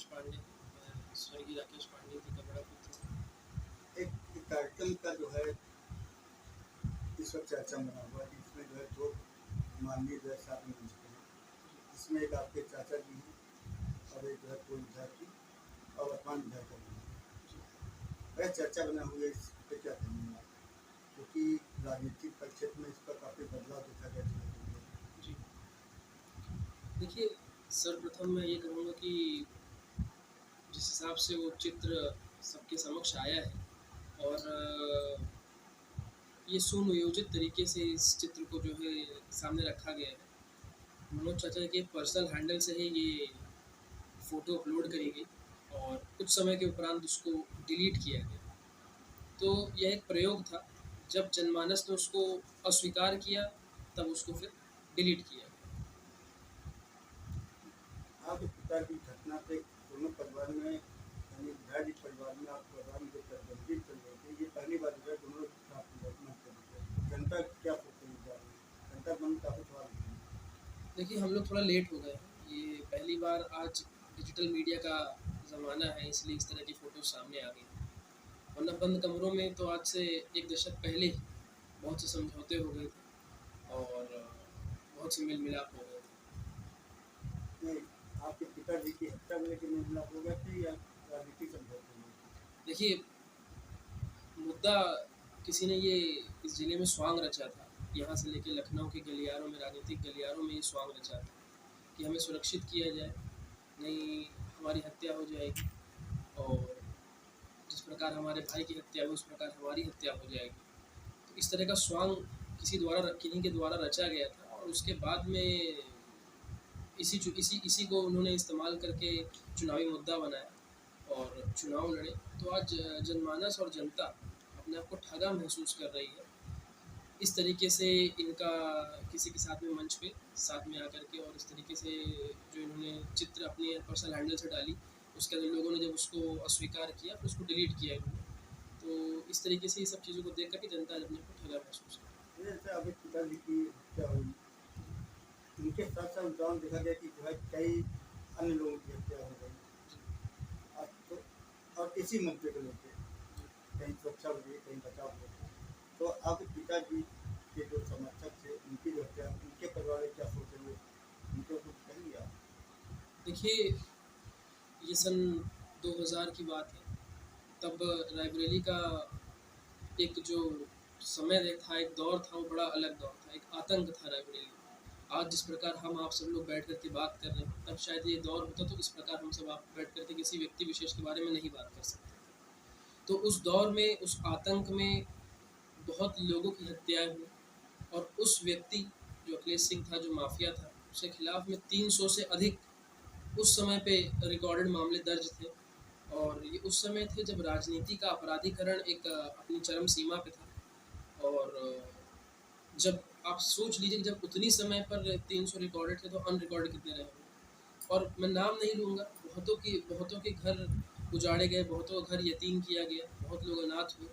राकेश पांडे, मैं स्वर्गीय राकेश पांडे जी का बड़ा पुत्र हूँ। एक कार्यक्रम का जो है इस वक्त चर्चा बना हुआ है जिसमें जो है दो माननीय जो है साथ में मिलते हैं। इसमें एक आपके चाचा जी हैं और एक जो है पूर्व विधायक जी और वर्तमान विधायक जी हैं। वह चर्चा बना हुई है, इस पर क्या कहेंगे आप? क्योंकि राजनीतिक क्षेत्र में इसका काफ़ी बदलाव देखा गया है। जी, देखिए, सर्वप्रथम मैं ये कहूँगा कि जिस हिसाब से वो चित्र सबके समक्ष आया है और ये सुनियोजित तरीके से इस चित्र को जो है सामने रखा गया है। मनोज चाचा के पर्सनल हैंडल से ही ये फ़ोटो अपलोड करी गई और कुछ समय के उपरांत उसको डिलीट किया गया। तो यह एक प्रयोग था, जब जनमानस ने उसको अस्वीकार किया तब उसको फिर डिलीट किया गया। आपके पिता की घटना पे दोनों परिवार में यानी विधायक जी परिवार में आप परिवार में जो गंभीर चल रही थी, ये पहली बार जो है दोनों जनता क्या सोच रही है? जनता मन काफ़ी सवाल उठे हैं। देखिए, हम लोग थोड़ा लेट हो गए हैं। ये पहली बार आज डिजिटल मीडिया का ज़माना है, इसलिए इस तरह की फ़ोटो सामने आ गई। वरना बंद कमरों में तो आज से 1 दशक पहले ही बहुत से समझौते हो गए थे और बहुत से मेल-मिलाप हो गए थे। नहीं, आपके पिताजी की हत्या को लेके मेल-मिलाप हो गया थी या राजनीतिक समझौते हुए? देखिए, मुद्दा किसी ने ये इस ज़िले में स्वांग रचा था। यहाँ से लेके लखनऊ के गलियारों में, राजनीतिक गलियारों में ये स्वांग रचा था कि हमें सुरक्षित किया जाए, नहीं हमारी हत्या हो जाएगी और जिस प्रकार हमारे भाई की हत्या हुई उस प्रकार हमारी हत्या हो जाएगी। तो इस तरह का स्वांग किन्हीं के द्वारा रचा गया था और उसके बाद में इसी को उन्होंने इस्तेमाल करके चुनावी मुद्दा बनाया और चुनाव लड़े। तो आज जनमानस और जनता अपने आप को ठगा महसूस कर रही है। इस तरीके से इनका किसी के साथ में मंच पे साथ में आकर के और इस तरीके से जो इन्होंने चित्र अपने पर्सनल हैंडल से डाली, उसके अंदर लोगों ने जब उसको अस्वीकार किया फिर उसको डिलीट किया इन्होंने। तो इस तरीके से ये सब चीज़ों को देख कर के जनता अपने को ठगा महसूस कर रही है। जैसे आपके पिताजी की हत्या हुई, उनके साथ-साथ गाँव देखा गया कि जो है कई अन्य लोगों की हत्या हो गई। अब तो और इसी मुद्दे को लेके कहीं सुरक्षा हो गई, कहीं बचाव हो गया। तो आपके पिताजी के जो समर्थक थे, उनकी जो हत्या, उनके परिवार में क्या सोच रहे हैं? उनको कुछ कहेंगे आप? देखिए, ये सन 2000 की बात है। तब रायबरेली का एक जो समय था, एक दौर था, वो बड़ा अलग दौर था, एक आतंक था रायबरेली। आज जिस प्रकार हम आप सब लोग बैठ कर के बात कर रहे हैं, तब शायद ये दौर होता तो इस प्रकार हम सब आप बैठ कर के किसी व्यक्ति विशेष के बारे में नहीं बात कर सकते थे। तो उस दौर में, उस आतंक में बहुत लोगों की हत्याएँ हुई और उस व्यक्ति जो अखिलेश सिंह था, जो माफिया था, उसके खिलाफ में 300 से अधिक उस समय पे रिकॉर्डेड मामले दर्ज थे और ये उस समय थे जब राजनीति का अपराधीकरण एक अपनी चरम सीमा पे था और जब आप सोच लीजिए जब उतनी समय पर 300 रिकॉर्डेड थे तो अनरिकॉर्डेड कितने रहे होंगे। और मैं नाम नहीं लूँगा, बहुतों के घर उजाड़े गए, बहुतों का घर यतीम किया गया, बहुत लोग अनाथ हुए,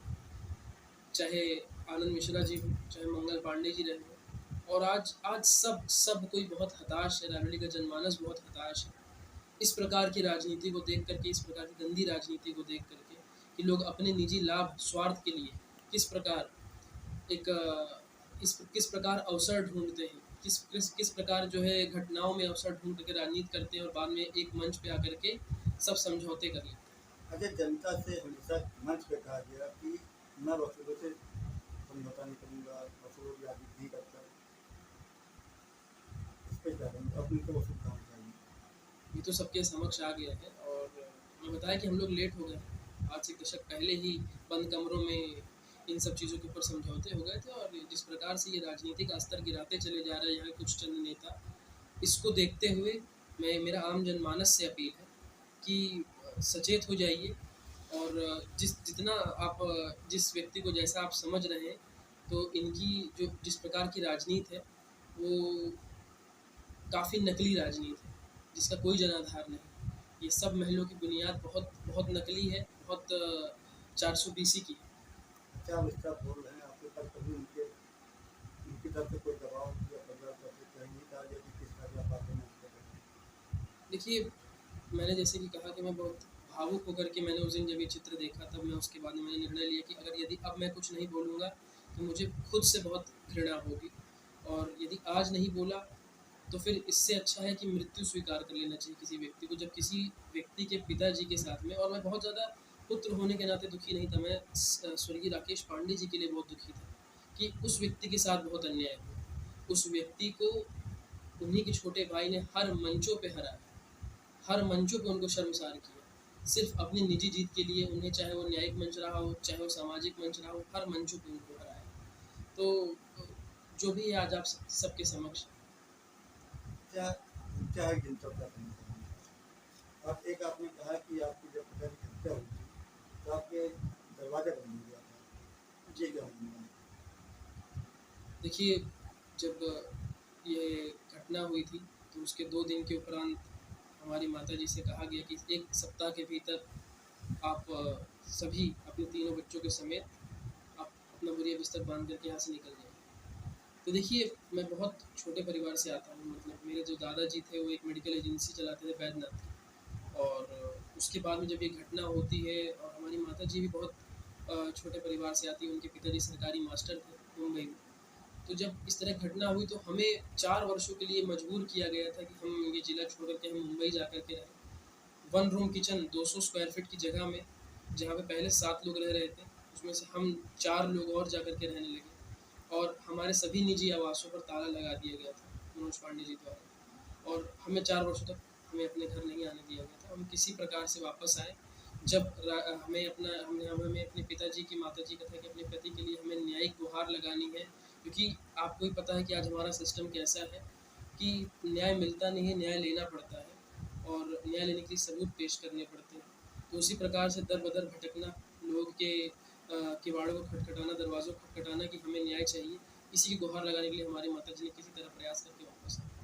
चाहे आनंद मिश्रा जी हों, चाहे मंगल पांडे जी रहे हों। और आज आज सब कोई बहुत हताश है, रायबरेली का जनमानस बहुत हताश है। इस प्रकार की राजनीति को देख करके, इस प्रकार की गंदी राजनीति को देख करके कि लोग अपने निजी लाभ, स्वार्थ के लिए किस प्रकार एक किस प्रकार अवसर ढूँढते हैं, किस प्रकार जो है घटनाओं में अवसर ढूँढ के राजनीति करते हैं और बाद में एक मंच पे आकर के सब समझौते कर लेते हैं। अच्छा, जनता से हमेशा मंच पे कहा गया कि मैं वसूलों से समझौता नहीं करूँगा, वसूलों की राजनीति नहीं करता। इस पे क्या कहेंगे? अब उनको वसूल कहाँ चाहिए? ये तो सबके समक्ष आ गया है और मैं बताया कि हम लोग लेट हो गए हैं। आज से 1 दशक पहले ही बंद कमरों में इन सब चीज़ों के ऊपर समझौते हो गए थे और जिस प्रकार से ये राजनीति का स्तर गिराते चले जा रहे हैं यहाँ कुछ चंद नेता, इसको देखते हुए मेरा आम जनमानस से अपील है कि सचेत हो जाइए और जितना आप जिस व्यक्ति को जैसा आप समझ रहे हैं, तो इनकी जो जिस प्रकार की राजनीति है, वो काफ़ी नकली राजनीति है, जिसका कोई जनाधार नहीं। ये सब महलों की बुनियाद बहुत बहुत नकली है, बहुत 400 बीसी की है। अच्छा, आप इसका बोल रहे हैं, आपके पास कभी उनकी तरफ से कोई दबाव या परिवार तरफ से कहीं नहीं कहा गया कि किस तरह की आप बातें नहीं करें? देखिए, मैंने जैसे कि कहा कि मैं बहुत भावुक होकर के मैंने उस दिन जब ये चित्र देखा, तब मैं उसके बाद में मैंने निर्णय लिया कि अगर यदि अब मैं कुछ नहीं बोलूँगा तो मुझे खुद से बहुत घृणा होगी, और यदि आज नहीं बोला तो फिर इससे अच्छा है कि मृत्यु स्वीकार कर लेना चाहिए किसी व्यक्ति को। जब किसी व्यक्ति के पिताजी के साथ में, और मैं बहुत ज़्यादा पुत्र होने के नाते दुखी नहीं था, मैं स्वर्गीय राकेश पांडे जी के लिए बहुत दुखी था कि उस व्यक्ति के साथ बहुत अन्याय हुआ। उस व्यक्ति को उन्हीं के छोटे भाई ने हर मंचों पे हराया, हर मंचों पे उनको शर्मसार किया, सिर्फ अपनी निजी जीत के लिए उन्हें, चाहे वो न्यायिक मंच रहा हो, चाहे वो सामाजिक मंच रहा हो, हर मंचों पे उनको हराया। तो जो भी है आज आप सबके समक्ष। क्या क्या है जिन सब का करना चाहेंगे? और एक आपने कहा कि आपकी जब पिता की हत्या हुई थी तो आपके दरवाजा बंद हो गया था, ये क्या हुआ? देखिए, जब ये घटना हुई थी तो उसके 2 दिन के उपरांत हमारी माताजी से कहा गया कि 1 सप्ताह के भीतर आप सभी अपने तीनों बच्चों के समेत आप अपना बोरिया बिस्तर बांध करके यहाँ से निकल जाइए। तो देखिए, मैं बहुत छोटे परिवार से आता हूँ, मतलब मेरे जो दादाजी थे वो एक मेडिकल एजेंसी चलाते थे बैद्यनाथ की, और उसके बाद में जब ये घटना होती है, और हमारी माताजी भी बहुत छोटे परिवार से आती है, उनके पिताजी सरकारी मास्टर थे मुंबई में। तो जब इस तरह घटना हुई तो हमें 4 वर्षों के लिए मजबूर किया गया था कि हम ये ज़िला छोड़ कर के हम मुंबई जा कर के रहें। 1 रूम किचन 200 स्क्वायर फीट की जगह में, जहाँ पे पहले 7 लोग रह रहे थे, उसमें से हम 4 लोग और जा कर के रहने लगे, और हमारे सभी निजी आवासों पर ताला लगा दिया गया था मनोज पांडे जी द्वारा, और हमें 4 वर्षों तक हमें अपने घर नहीं आने दिया गया था। हम किसी प्रकार से वापस आए, जब हमें अपना हमें अपने पिताजी की, माताजी का था कि अपने पति के लिए हमें न्यायिक गुहार लगानी है, क्योंकि आपको ही पता है कि आज हमारा सिस्टम कैसा है कि न्याय मिलता नहीं है, न्याय लेना पड़ता है, और न्याय लेने के लिए सबूत पेश करने पड़ते हैं। तो उसी प्रकार से दर बदर भटकना, लोगों के किवाड़ों को खटखटाना, दरवाज़ों को खटखटाना कि हमें न्याय चाहिए, इसी की गुहार लगाने के लिए हमारी माताजी ने किसी तरह प्रयास करके वापस आए।